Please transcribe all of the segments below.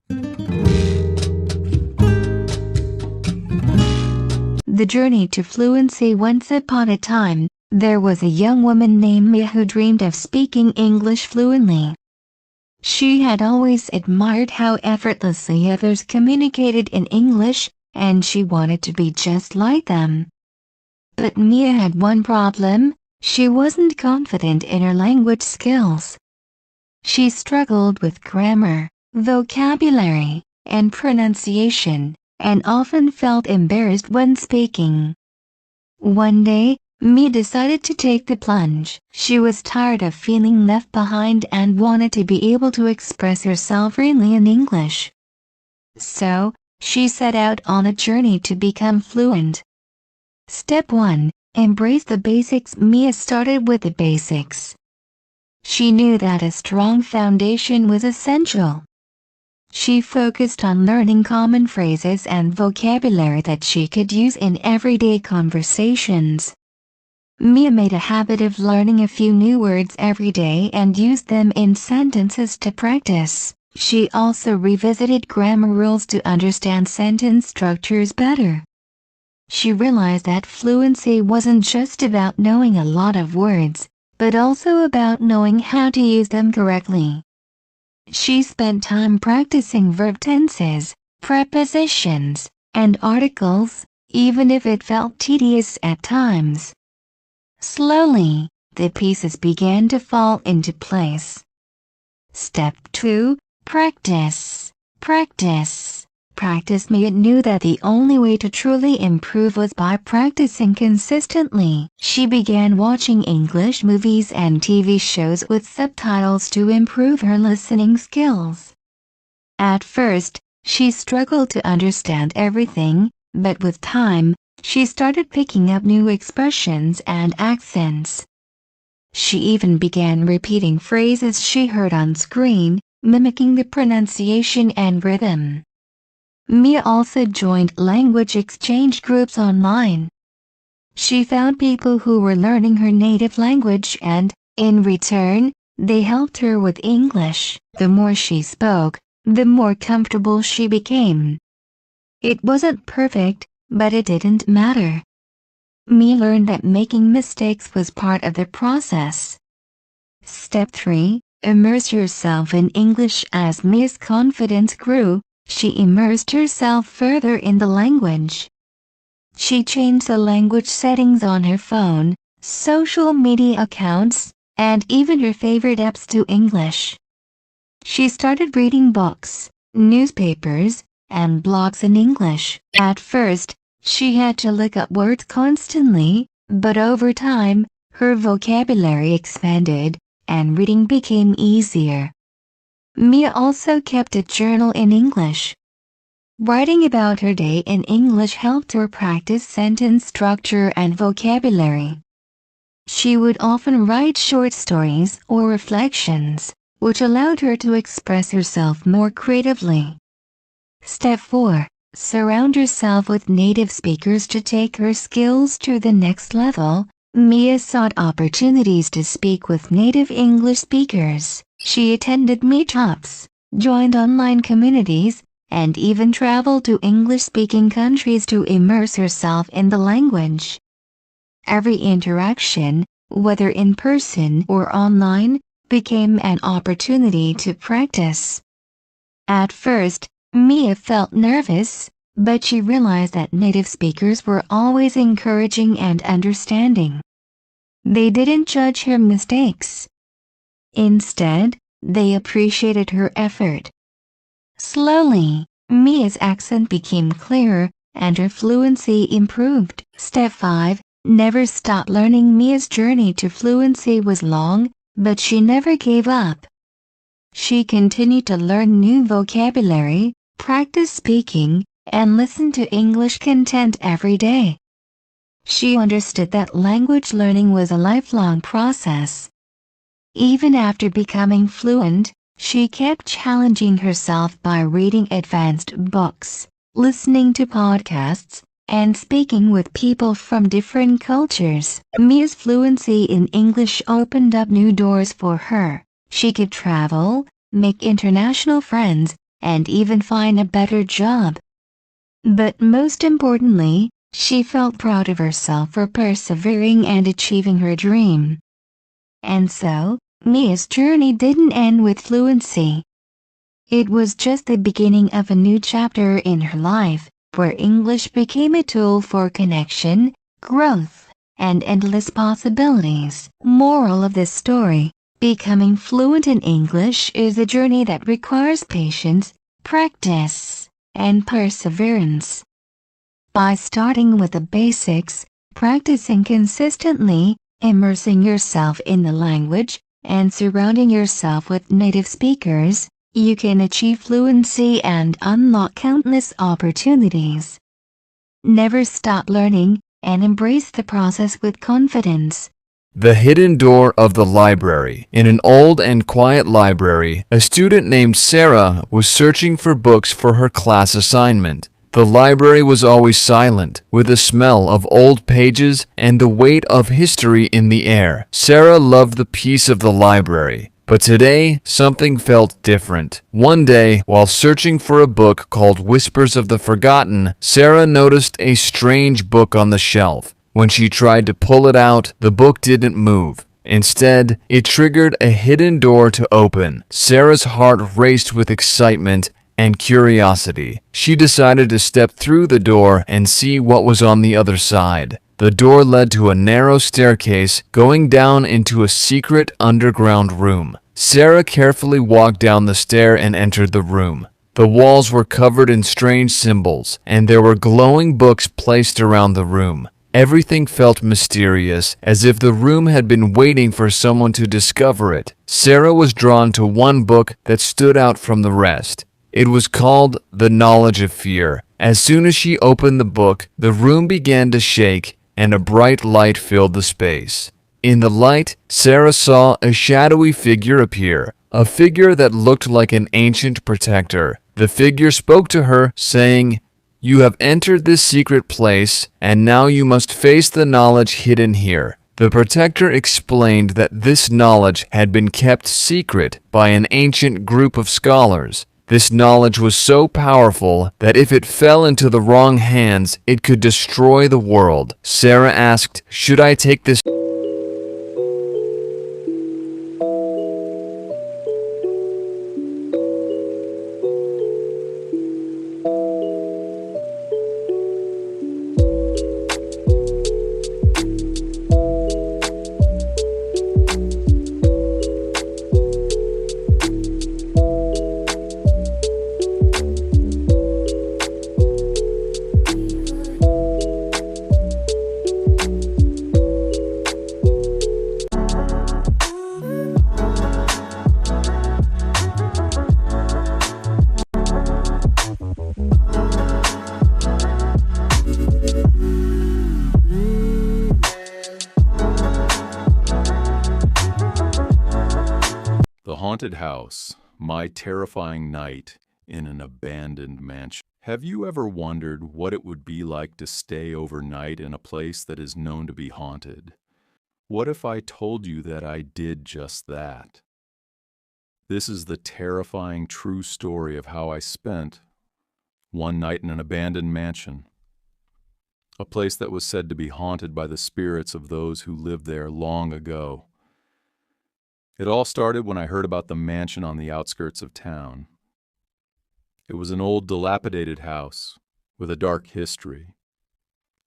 The journey to fluency. Once upon a time, there was a young woman named Mia who dreamed of speaking English fluently. She had always admired how effortlessly others communicated in English, and she wanted to be just like them. But Mia had one problem: she wasn't confident in her language skills. She struggled with grammar, vocabulary, and pronunciation, and often felt embarrassed when speaking. One day, Mia decided to take the plunge. She was tired of feeling left behind and wanted to be able to express herself freely in English. So, she set out on a journey to become fluent. Step 1. Embrace the basics. Mia started with the basics. She knew that a strong foundation was essential. She focused on learning common phrases and vocabulary that she could use in everyday conversations. Mia made a habit of learning a few new words every day and used them in sentences to practice. She also revisited grammar rules to understand sentence structures better. She realized that fluency wasn't just about knowing a lot of words, but also about knowing how to use them correctly. She spent time practicing verb tenses, prepositions, and articles, even if it felt tedious at times. Slowly, the pieces began to fall into place. Step 2. Practice. Practice. Practice. Mia knew that the only way to truly improve was by practicing consistently. She began watching English movies and TV shows with subtitles to improve her listening skills. At first, she struggled to understand everything, but with time, she started picking up new expressions and accents. She even began repeating phrases she heard on screen, mimicking the pronunciation and rhythm. Mia also joined language exchange groups online. She found people who were learning her native language and, in return, they helped her with English. The more she spoke, the more comfortable she became. It wasn't perfect, but it didn't matter. Mia learned that making mistakes was part of the process. Step 3. Immerse yourself in English. As Mia's confidence grew, she immersed herself further in the language. She changed the language settings on her phone, social media accounts, and even her favorite apps to English. She started reading books, newspapers, and blogs in English. At first, she had to look up words constantly, but over time, her vocabulary expanded, and reading became easier. Mia also kept a journal in English. Writing about her day in English helped her practice sentence structure and vocabulary. She would often write short stories or reflections, which allowed her to express herself more creatively. Step 4. Surround yourself with native speakers to take her skills to the next level. Mia sought opportunities to speak with native English speakers. She attended meetups, joined online communities, and even traveled to English-speaking countries to immerse herself in the language. Every interaction, whether in person or online, became an opportunity to practice. At first, Mia felt nervous, but she realized that native speakers were always encouraging and understanding. They didn't judge her mistakes. Instead, they appreciated her effort. Slowly, Mia's accent became clearer, and her fluency improved. Step 5. Never stop learning. Mia's journey to fluency was long, but she never gave up. She continued to learn new vocabulary, practice speaking, and listen to English content every day. She understood that language learning was a lifelong process. Even after becoming fluent, she kept challenging herself by reading advanced books, listening to podcasts, and speaking with people from different cultures. Mia's fluency in English opened up new doors for her. She could travel, make international friends, and even find a better job. But most importantly, she felt proud of herself for persevering and achieving her dream. And so, Mia's journey didn't end with fluency. It was just the beginning of a new chapter in her life, where English became a tool for connection, growth, and endless possibilities. Moral of this story: becoming fluent in English is a journey that requires patience, practice, and perseverance. By starting with the basics, practicing consistently, immersing yourself in the language, and surrounding yourself with native speakers, you can achieve fluency and unlock countless opportunities. Never stop learning, and embrace the process with confidence. The hidden door of the library. In an old and quiet library, a student named Sarah was searching for books for her class assignment. The library was always silent, with the smell of old pages and the weight of history in the air. Sarah loved the peace of the library. But today, something felt different. One day, while searching for a book called Whispers of the Forgotten, Sarah noticed a strange book on the shelf. When she tried to pull it out, the book didn't move. Instead, it triggered a hidden door to open. Sarah's heart raced with excitement and curiosity. She decided to step through the door and see what was on the other side. The door led to a narrow staircase going down into a secret underground room. Sarah carefully walked down the stair and entered the room. The walls were covered in strange symbols, and there were glowing books placed around the room. Everything felt mysterious, as if the room had been waiting for someone to discover it. Sarah was drawn to one book that stood out from the rest. It was called The Knowledge of Fear. As soon as she opened the book, the room began to shake, and a bright light filled the space. In the light, Sarah saw a shadowy figure appear, a figure that looked like an ancient protector. The figure spoke to her, saying, "You have entered this secret place, and now you must face the knowledge hidden here." The protector explained that this knowledge had been kept secret by an ancient group of scholars. This knowledge was so powerful that if it fell into the wrong hands, it could destroy the world. Sarah asked, "Should I take this?" The Haunted House, My Terrifying Night in an Abandoned Mansion. Have you ever wondered what it would be like to stay overnight in a place that is known to be haunted? What if I told you that I did just that? This is the terrifying true story of how I spent one night in an abandoned mansion, a place that was said to be haunted by the spirits of those who lived there long ago. It all started when I heard about the mansion on the outskirts of town. It was an old, dilapidated house with a dark history.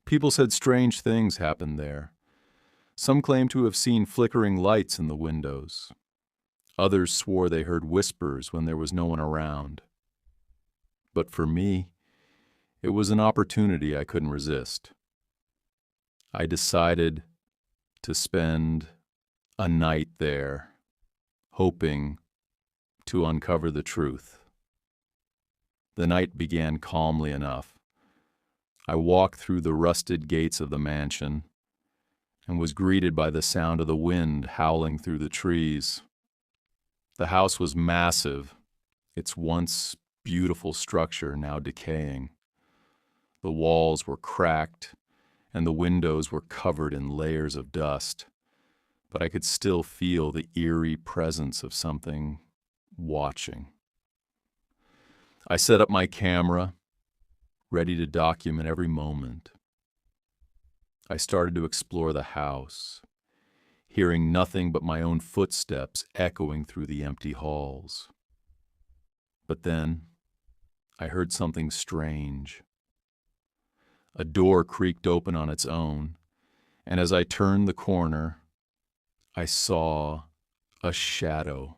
People said strange things happened there. Some claimed to have seen flickering lights in the windows. Others swore they heard whispers when there was no one around. But for me, it was an opportunity I couldn't resist. I decided to spend a night there, hoping to uncover the truth. The night began calmly enough. I walked through the rusted gates of the mansion and was greeted by the sound of the wind howling through the trees. The house was massive, its once beautiful structure now decaying. The walls were cracked and the windows were covered in layers of dust, but I could still feel the eerie presence of something watching. I set up my camera, ready to document every moment. I started to explore the house, hearing nothing but my own footsteps echoing through the empty halls. But then, I heard something strange. A door creaked open on its own, and as I turned the corner, I saw a shadow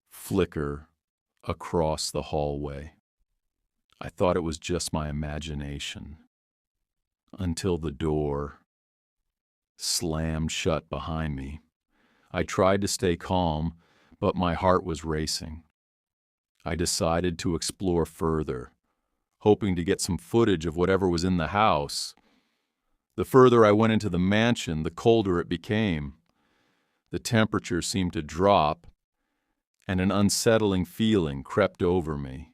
flicker across the hallway. I thought it was just my imagination, until the door slammed shut behind me. I tried to stay calm, but my heart was racing. I decided to explore further, hoping to get some footage of whatever was in the house. The further I went into the mansion, the colder it became. The temperature seemed to drop, and an unsettling feeling crept over me.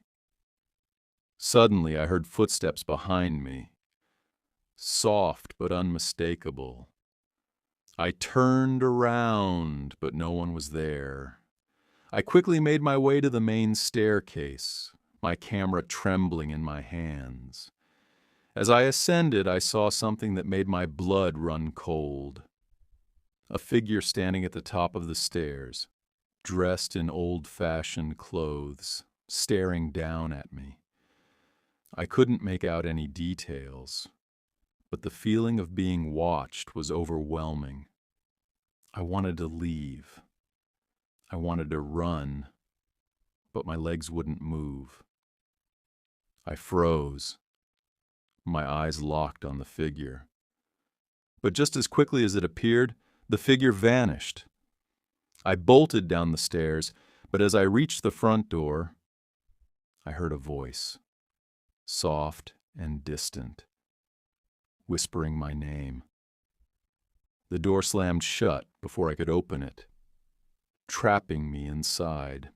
Suddenly, I heard footsteps behind me, soft but unmistakable. I turned around, but no one was there. I quickly made my way to the main staircase, my camera trembling in my hands. As I ascended, I saw something that made my blood run cold. A figure standing at the top of the stairs, dressed in old-fashioned clothes, staring down at me. I couldn't make out any details, but the feeling of being watched was overwhelming. I wanted to leave. I wanted to run, but my legs wouldn't move. I froze, my eyes locked on the figure. But just as quickly as it appeared, the figure vanished. I bolted down the stairs, but as I reached the front door, I heard a voice, soft and distant, whispering my name. The door slammed shut before I could open it, trapping me inside.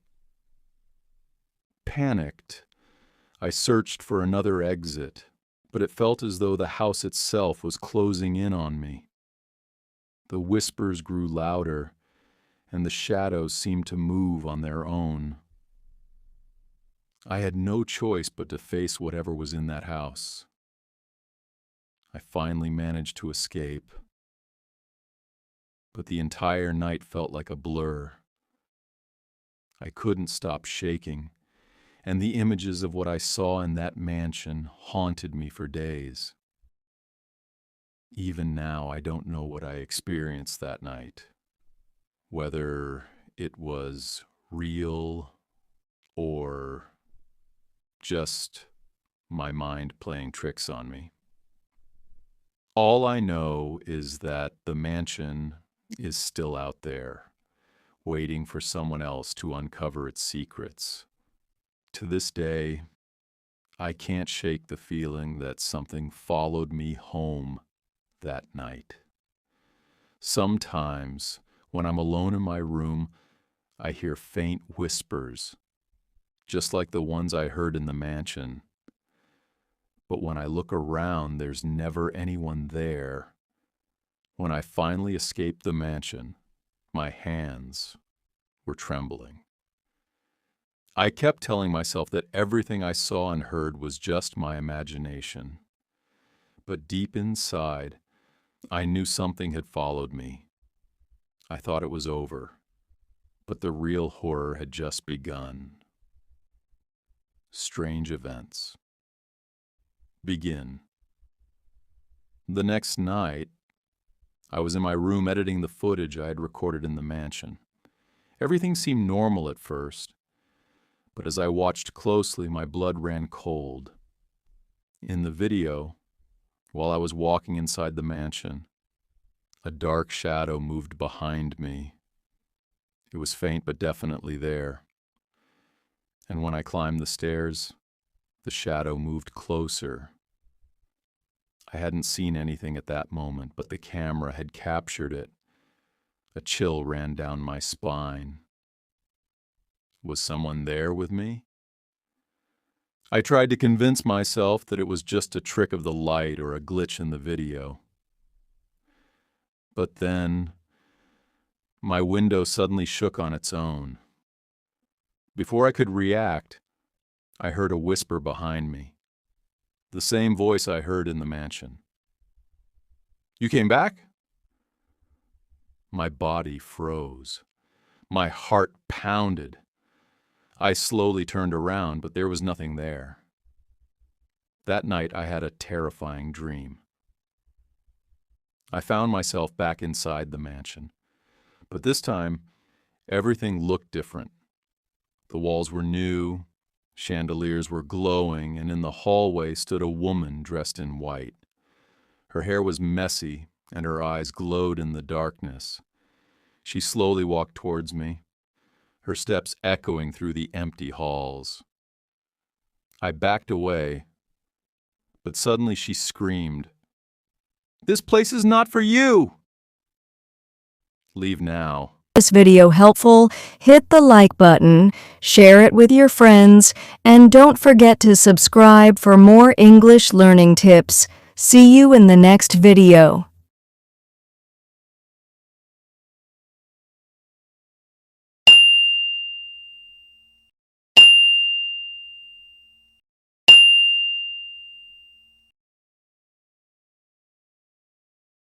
Panicked, I searched for another exit, but it felt as though the house itself was closing in on me. The whispers grew louder, and the shadows seemed to move on their own. I had no choice but to face whatever was in that house. I finally managed to escape, but the entire night felt like a blur. I couldn't stop shaking, and the images of what I saw in that mansion haunted me for days. Even now, I don't know what I experienced that night, whether it was real or just my mind playing tricks on me. All I know is that the mansion is still out there, waiting for someone else to uncover its secrets. To this day, I can't shake the feeling that something followed me home that night. Sometimes, when I'm alone in my room, I hear faint whispers, just like the ones I heard in the mansion. But when I look around, there's never anyone there. When I finally escaped the mansion, my hands were trembling. I kept telling myself that everything I saw and heard was just my imagination. But deep inside, I knew something had followed me. I thought it was over, but the real horror had just begun. Strange events begin. The next night, I was in my room editing the footage I had recorded in the mansion. Everything seemed normal at first, but as I watched closely, my blood ran cold. In the video, while I was walking inside the mansion, a dark shadow moved behind me. It was faint but definitely there. And when I climbed the stairs, the shadow moved closer. I hadn't seen anything at that moment, but the camera had captured it. A chill ran down my spine. Was someone there with me? I tried to convince myself that it was just a trick of the light or a glitch in the video. But then, my window suddenly shook on its own. Before I could react, I heard a whisper behind me, the same voice I heard in the mansion. "You came back?" My body froze. My heart pounded. I slowly turned around, but there was nothing there. That night I had a terrifying dream. I found myself back inside the mansion, but this time everything looked different. The walls were new, chandeliers were glowing, and in the hallway stood a woman dressed in white. Her hair was messy, and her eyes glowed in the darkness. She slowly walked towards me, her steps echoing through the empty halls. I backed away, but suddenly she screamed, "This place is not for you!" Leave now. This video helpful, hit the like button, share it with your friends, and don't forget to subscribe for more English learning tips. See you in the next video.